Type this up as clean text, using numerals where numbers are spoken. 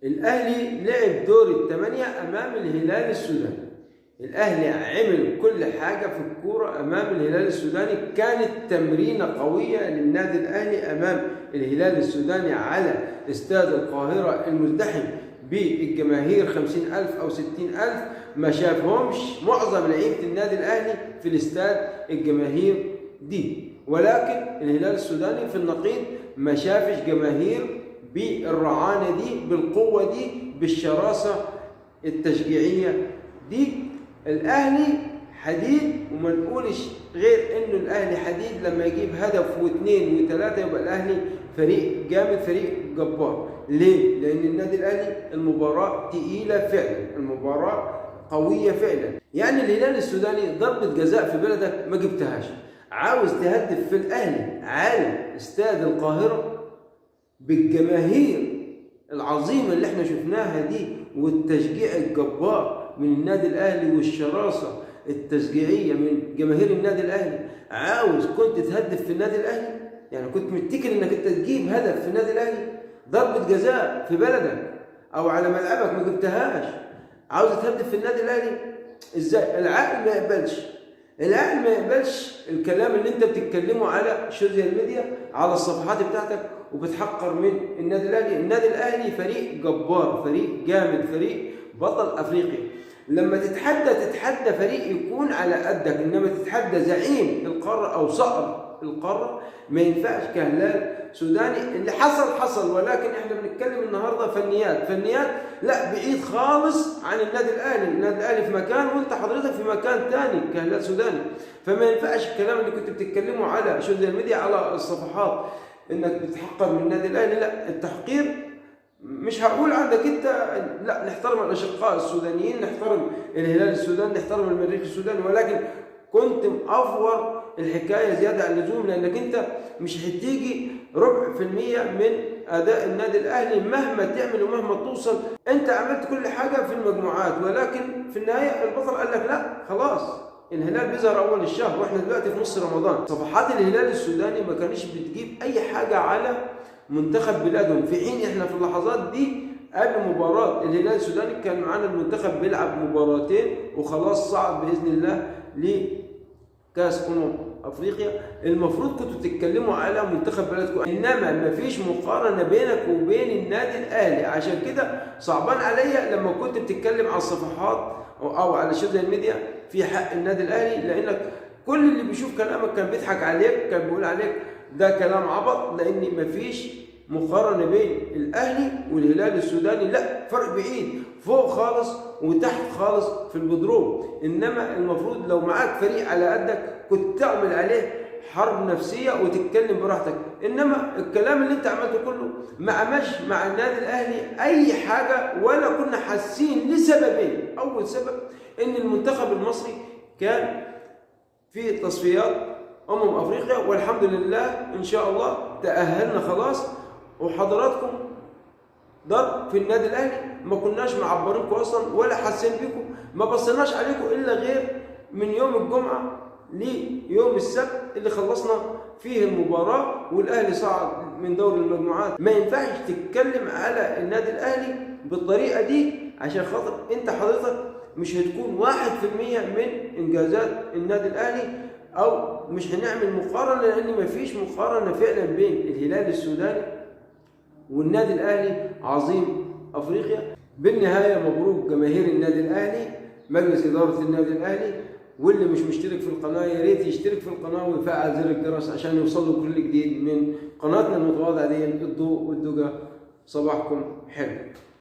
الأهلي لعب دور الثمانية أمام الهلال السوداني. الأهلي عمل كل حاجة في الكورة أمام الهلال السوداني، كانت تمرينة قوية للنادي الأهلي أمام الهلال السوداني على استاد القاهرة المزدحم بالجماهير 50,000 أو 60,000. ما شافهمش معظم لعيبة النادي الأهلي في الاستاد الجماهير دي، ولكن الهلال السوداني في النقيض ما شافش جماهير بالرعانة دي، بالقوة دي، بالشراسة التشجيعية دي. الأهلي حديد، وما نقولش غير إنه الأهلي حديد. لما يجيب هدف واثنين وثلاثة يبقى الأهلي فريق جامد، فريق جبار. ليه؟ لأن النادي الأهلي المباراة تقيلة فعلا، المباراة قوية فعلا. يعني الهلال السوداني ضربة جزاء في بلدك ما جبتهاش، عاوز تهدف في الأهلي على استاد القاهرة بالجماهير العظيمة اللي احنا شفناها دي والتشجيع الجبار من النادي الأهلي والشراسة التشجيعية من جماهير النادي الأهلي. عاوز كنت تهدف في النادي الأهلي؟ يعني كنت متكل انك انت تجيب هدف في النادي الأهلي؟ ضربة جزاء في بلدك او على ملعبك ما جبتهاش، عاوز تهدف في النادي الأهلي؟ ازاي؟ العقل ما يقبلش، العقل ما يقبلش الكلام اللي انت بتتكلمه على السوشيال ميديا، على الصفحات بتاعتك، وبتحقر من النادي الأهلي. النادي الأهلي فريق جبار، فريق جامد، فريق بطل أفريقيا. لما تتحدى فريق يكون على قدك، انما تتحدى زعيم القارة او صقر القارة، ما ينفعش كهلال سوداني. اللي حصل، ولكن احنا بنتكلم النهارده فنيات لا، بعيد خالص عن النادي الاهلي. النادي الاهلي في مكان وانت حضرتك في مكان تاني كهلال سوداني. فما ينفعش الكلام اللي كنت بتتكلمه على السوشيال ميديا، على الصفحات، انك بتحقر من النادي الاهلي. لا، التحقير مش هقول عندك انت، لا، نحترم الاشقاء السودانيين، نحترم الهلال السوداني، نحترم المريخ السوداني، ولكن كنت مأفور الحكايه زياده عن اللزوم، لانك انت مش هتيجي ربع في المية من اداء النادي الاهلي مهما تعمل ومهما توصل. انت عملت كل حاجه في المجموعات، ولكن في النهايه البطل قال لك لا خلاص، الهلال بيظهر اول الشهر واحنا دلوقتي في نص رمضان. صفحات الهلال السوداني ما كانش بتجيب اي حاجه على منتخب بلادهم، في حين احنا في اللحظات دي قبل مباراة الهلال السوداني كان معانا المنتخب بيلعب مباراتين وخلاص صعد بإذن الله لكأس أفريقيا. المفروض كنتوا تتكلموا على منتخب بلدكم، إنما مفيش مقارنة بينك وبين النادي الأهلي. عشان كده صعبان عليا لما كنت بتتكلم على الصفحات أو على السوشيال ميديا في حق النادي الأهلي، لأنك كل اللي بيشوف كلامك كان بيضحك عليك، كان بيقول عليك ده كلام عبط، لأن مفيش مقارنة بين الأهلي والهلال السوداني. لا، فرق بعيد، فوق خالص وتحت خالص في البدروم. إنما المفروض لو معاك فريق على قدك كنت تعمل عليه حرب نفسية وتتكلم براحتك. إنما الكلام اللي أنت عملته كله ما عملش مع النادي الأهلي أي حاجة، ولا كنا حاسين لسببين. أول سبب إن المنتخب المصري كان في تصفيات أفريقيا، والحمد لله إن شاء الله تأهلنا خلاص، وحضراتكم ضرب في النادي الأهلي ما كناش معبرينكم أصلا ولا حاسين بكم، ما بصيناش عليكم إلا غير من يوم الجمعة ليوم السبت اللي خلصنا فيه المباراة والأهلي صعد من دور المجموعات. ما ينفعش تتكلم على النادي الأهلي بالطريقة دي، عشان خاطر أنت حضرتك مش هتكون 1% من إنجازات النادي الأهلي، أو مش هنعمل مقارنة، لأن مفيش مقارنة فعلا بين الهلال السوداني والنادي الأهلي عظيم أفريقيا. بالنهاية مبروك جماهير النادي الأهلي، مجلس إدارة النادي الأهلي، واللي مش مشترك في القناة يا ريت يشترك في القناة ويفعل زر الجرس عشان يوصله كل جديد من قناتنا المتواضعة دي، الضوء والدجى. صباحكم حلو.